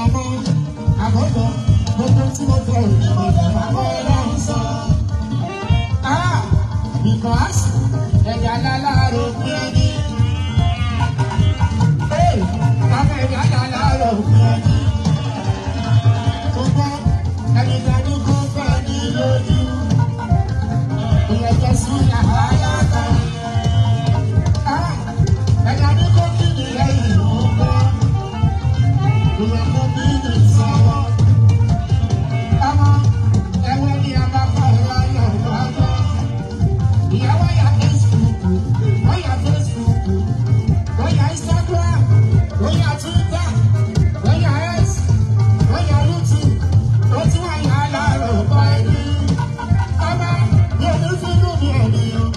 ọmọ àkọ́kọ́ gbogbo tí mo fẹ́ òní mo fẹ́ àbọ̀ ọlọ́run sọ. Because ẹ̀yà lálárò fún ẹni. Ọmọ ẹ̀yà lálárò fún ẹni. Gbogbo ẹni tẹ́lú kó fẹ́ ní lójú. Ìyẹ̀jẹ̀ sí yàrá yàtọ̀. Ẹ̀yà ní kó kí ni lẹ́yìn gbogbo. Ìyẹ̀kọ́ bí ní ìsọ̀rọ̀. Ọmọ ẹ̀wọ̀n ni a bá fọ́ ìlànà ìgbàgbọ́. Ìyàwó ya Facebook, ó ya Facebook, ó ya Instagram, ó ya Twitter, ó ya X, ó ya YouTube, ó tún wá ya láàárọ̀ ọ̀pọ̀ ẹni. Ọba yóò ní fínú mi ènìyàn.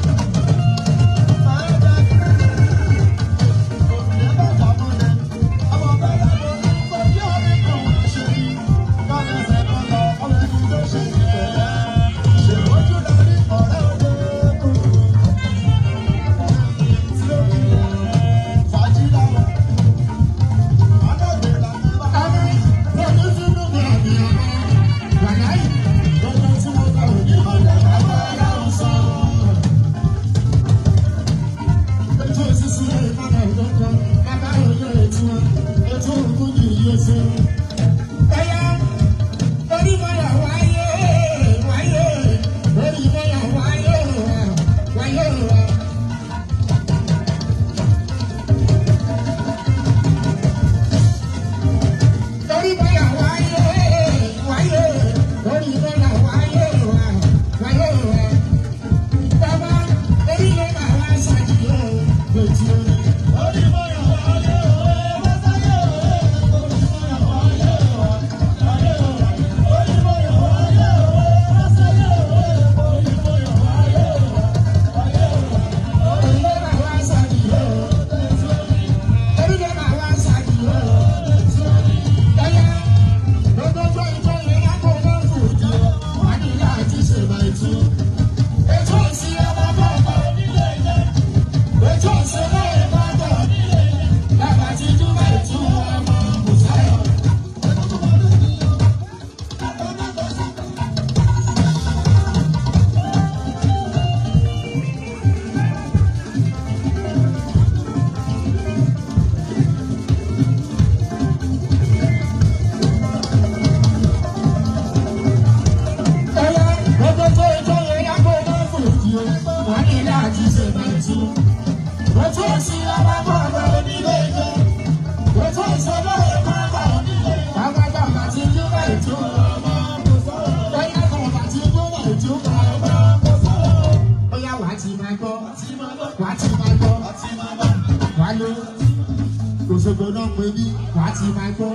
Òṣogbo náà pé bí wà á ti máa gbọ́,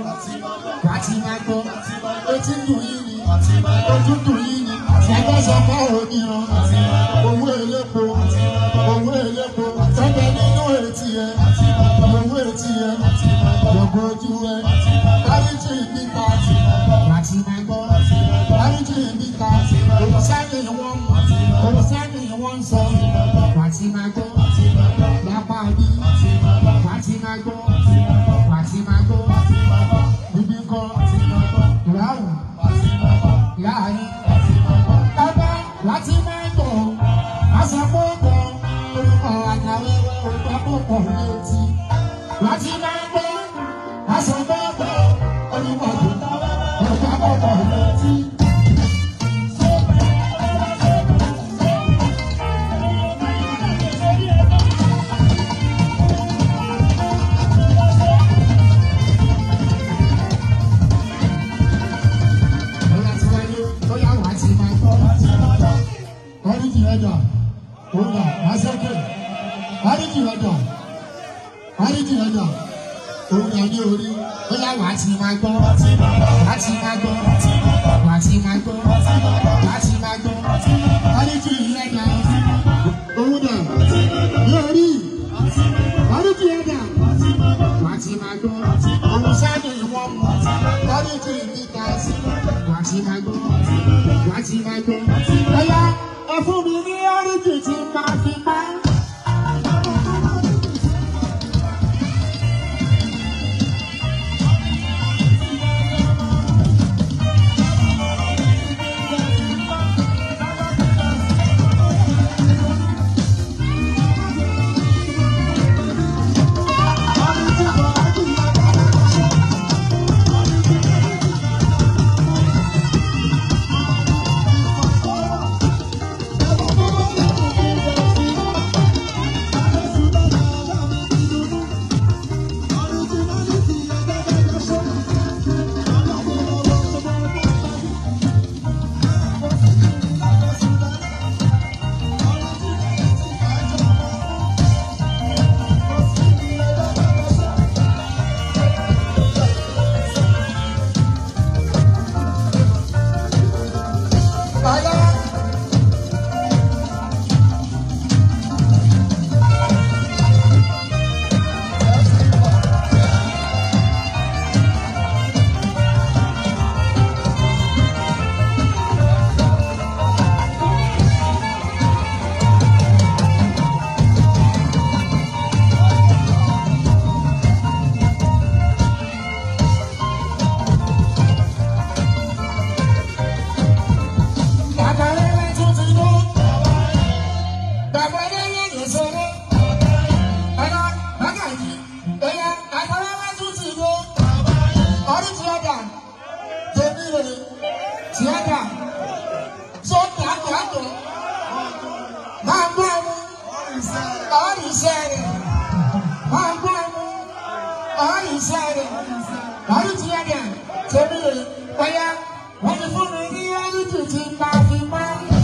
wà á ti máa gbọ́, etí dùn yín ni, ojú dùn yín ni, ẹgbẹ́ sọ fọ́ oníran, owó elépo, tọ́gbẹ́ nínú etí ẹ, owó etí ẹ, gbogbo ojú ẹ, dáríjì níta, wà á ti máa gbọ́, dáríjì níta, olùsẹ́ni wọ́n sọ, wà á ti máa gbọ́, lápá bí, wà á ti máa gbọ́. Wàtímágbó, bíbí kọ́, ìyáwó, ìyáàyí, ọba Wàtímágbó, aṣọ́pọ̀pọ̀, orúkọ àjàwẹ́wẹ́ olùkọ́pọ̀ létí. Wàtímágbó, aṣọ́pọ̀pọ̀, orúkọ olùkọ́pọ̀ létí. Òun náà ní orí, ó yá wà á ti máa gbọ́, wà á ti máa gbọ́, wà á ti máa gbọ́, wà á ti máa gbọ́, àríjì ẹ̀dá, òun náà ní orí, àríjì ẹ̀dá, wà á ti máa gbọ́, òun sáàdì ìwọ̀n mú, àríjì níta sí, wà á ti máa gbọ́, wà á ti máa gbọ́, ó yá ẹ fún mi ní àríjì tí máa fi máa. Tiada. Sota tiada. Mambamu. Orisere. Mambamu. Orisere. Baru tiada. Tebile. Kaya. Wani funu ni alu tuti mbafi mbafi.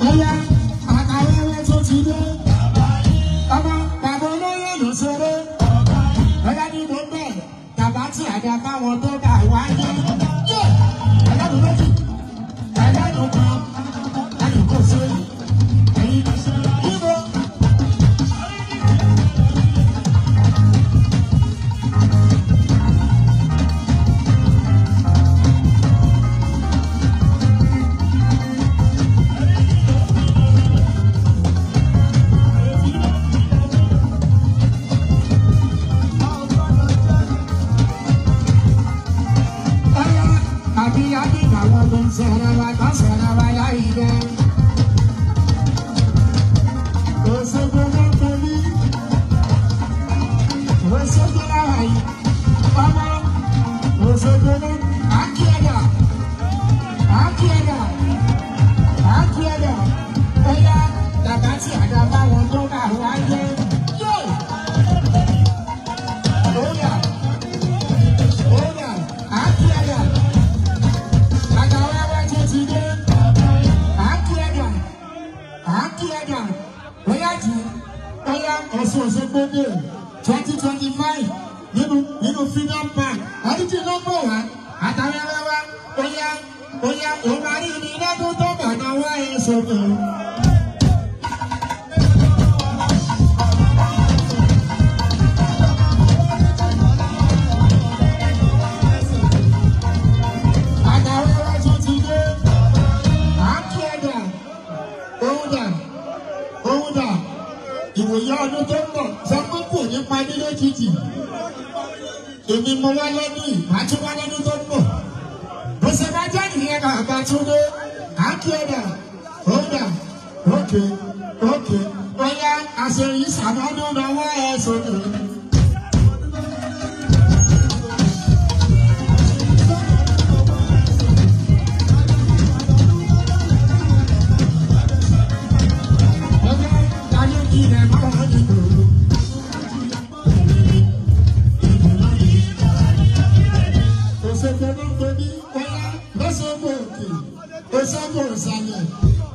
Hola. Akíyàdà bóyá jù bóyá Ọ̀ṣun Òṣogbo dé 2025 nínú Freedom Park ọdún ló bọ̀ wá àtàwọn ẹwẹ́wẹ́ bóyá òun máa rí ní lọ́dún tó bọ̀ náà wá ẹ̀ sókè. Ìwòye ọdún tó ń bọ̀ sọ pé kò ní pa mí lójijì. Èmi mo wá lọ́dún yìí, màá tún wá lọ́dún tó ń bọ̀. Mo ṣe máa jẹ́ nìyẹn bàbá Túndé. Akíyàdà, òǹdà, òkè, bóyá àṣeyìí sàmọ́dún lọ́wọ́ ẹ̀ sókè.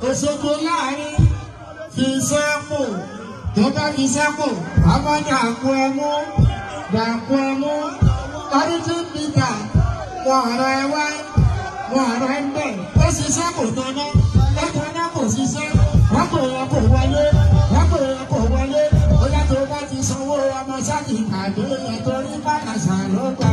Òṣogbo láàrin fi sẹ́pò tó bá fi sẹ́pò ọmọ dàpọ̀ ẹmú ọdún Peter wọn ọ̀rọ̀ ẹ wá wọn ọ̀rọ̀ ẹ ń bẹ̀ ó ṣiṣẹ́ kò tọ́ná lẹ́kọ̀ọ́ náà kò ṣiṣẹ́ wọ́n kò yẹ kó wọlé ó yẹ tó bá ti sanwó ọmọ sáàkì ìpàdé yẹn torí bàkàṣà ló gbà.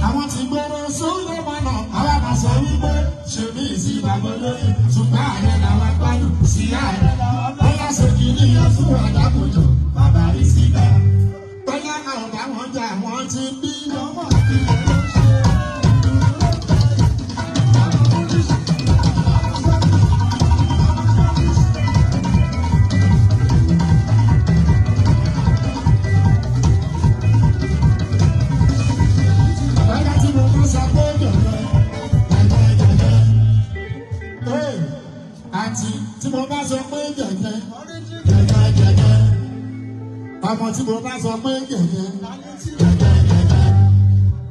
Àwọn tí gbọ́dọ̀ sóòlù mọ́nà àwọn máa sọ wípé ṣe bí ìsìn ìbàgbọ́ lórí ṣùgbọ́n ààrẹ làwọn agbádùn sí ààrẹ. Bóyá sókè ní ìyọ̀sùn ọ̀dàkùnjọ bàbá rí síta. Bóyá àwọn bá wọn jà wọ́n ti bí lọ́wọ́ àti tí mo bá sọ pé gẹ̀gẹ́ ọmọ tí mo bá sọ pé gẹ̀gẹ́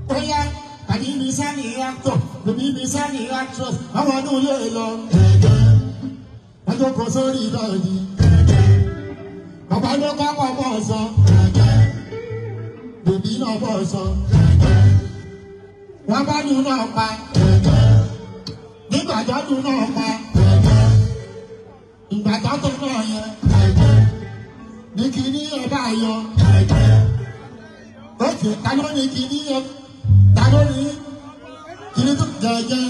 bóyá àbí mi sáni actor òbí mi sáni actress ọmọ inú ilé lọ gẹ̀gẹ́ wọ́n tó kọ sórí ìlọ́ọ̀dì bàbá ló bá pọ̀ bọ̀ sọ gẹ̀gẹ́ bèbí náà bọ̀ sọ wọ́n bá dùn náà pa gẹ̀gẹ́ nígbàjọ́ dùn náà pa ìgbàjọ́ tó náà yẹ ní kíní ẹ bá yọ òkè ta ló ní kíní ẹ ta ló ní kíní tó gẹ̀gẹ́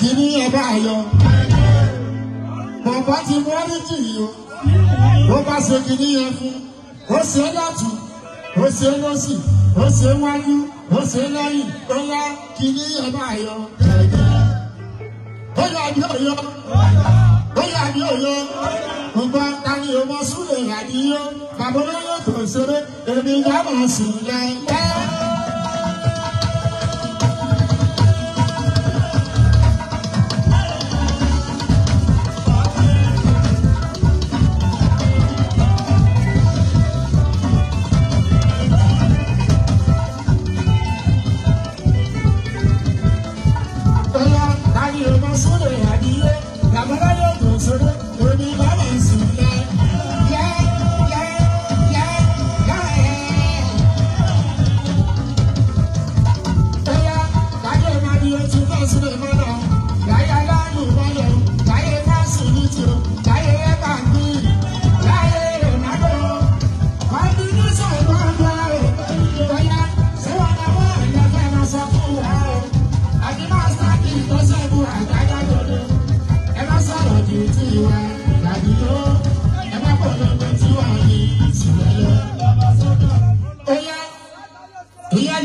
kíní ẹ bá yọ bọ̀bọ̀ ti mú ọ́rí jì yìí ó bá ṣe kíní yẹn fún ó ṣe lọ́tù ó ṣe lọ́sì ó ṣe wájú ó ṣe lẹ́yìn ó yá kíní ẹ bá yọ Oya bí òyò, gbogbo àtàrí ọmọ súlẹ̀ àdíyó, bàbá olóyè tó ṣeré, èmi yàmọ̀ sílẹ̀ ẹ́.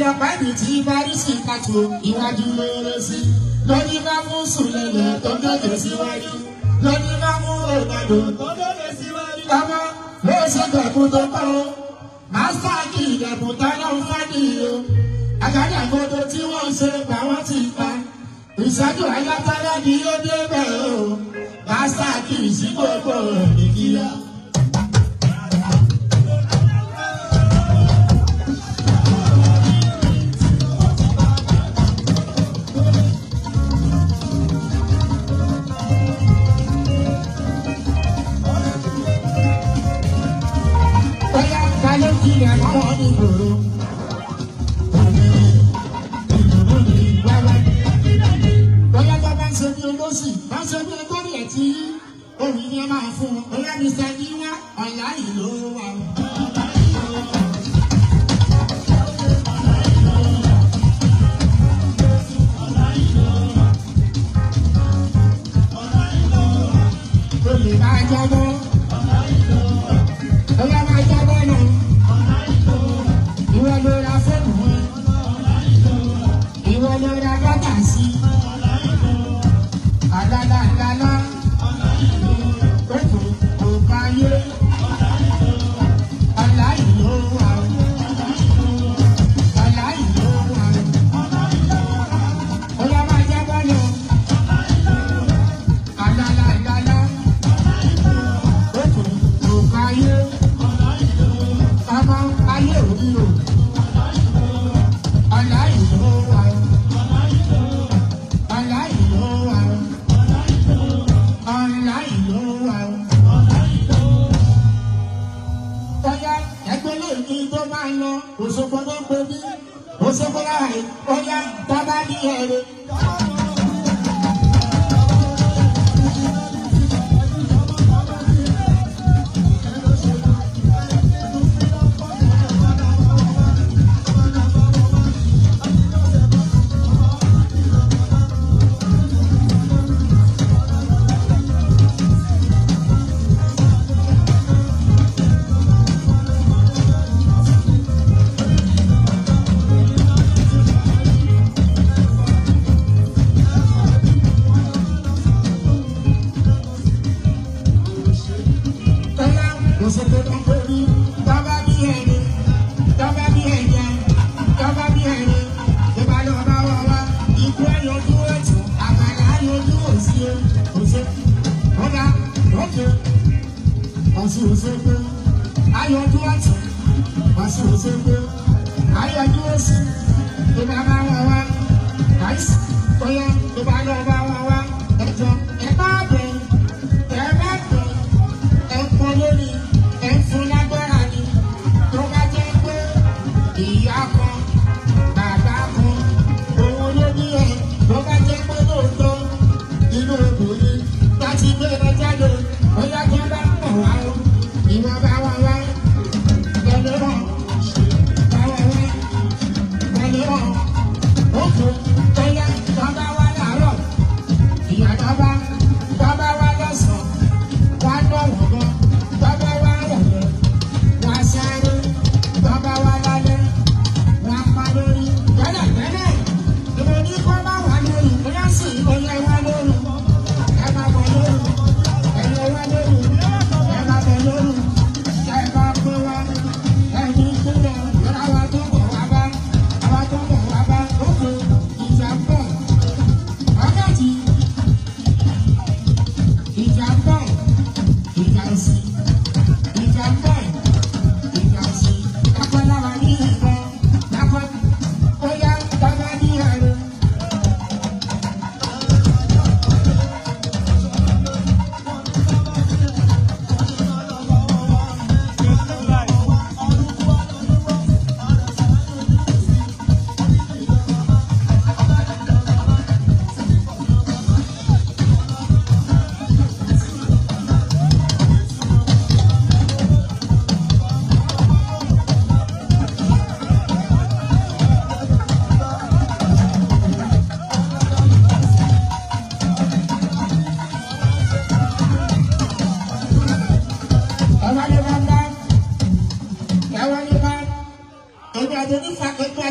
ọlọ́pàá ibi tí bárí sí pàtó iwájú lóore sí lórí bá fún sùlẹ̀lẹ̀ tó dóde síwájú lórí bá fún òdàdó tó dóde síwájú. ọmọ ló ṣe gbẹ̀kú tó kọ́ o mástá kì í dẹ̀kun tọ́lá ń fádì o àgàdàgodo tí wọ́n ṣe gbà wọ́n ti pa ìṣẹ́jú ayátálá ni ó débẹ̀ o mástá kì í sí gbogbo ẹ̀mí kíá.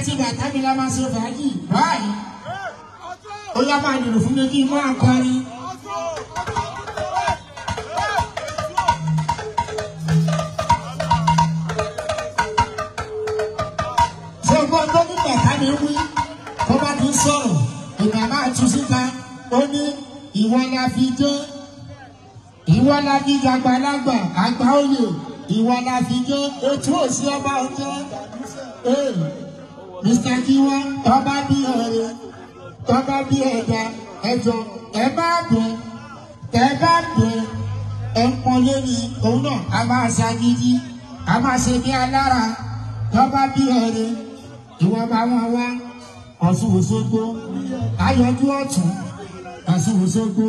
àti bàtà mi la máa ṣe fàájì báyìí. Ó yá máa dùn fún mi kí n máa kọrin. Ṣé o gbọ́ tó ní bàtà mi wí? Tó bá ti ń sọ̀rọ̀, ìgbà máa tú síta. Ó ní ìwọ la fi jó. Ìwọ la fi jàgbàlagbà àgbà oyè. Ìwọ la fi jó. Ètò òsì ọba ọjọ́. Mr. Kiwa, tọ́ba bí ọ̀rẹ́, tọ́ba bí ẹ̀dá, ẹ̀jọ̀, ẹ bá bẹ̀, tẹ́ bá bẹ̀, ẹ̀ ń pọn lórí òun náà, a máa ṣàgídí, a máa ṣe bí alára, tọ́ba bí ọ̀rẹ́, ìwọ bá wọn wá, Ọ̀ṣun Òṣogbo, ayọ̀dún ọ̀tún, Ọ̀ṣun Òṣogbo.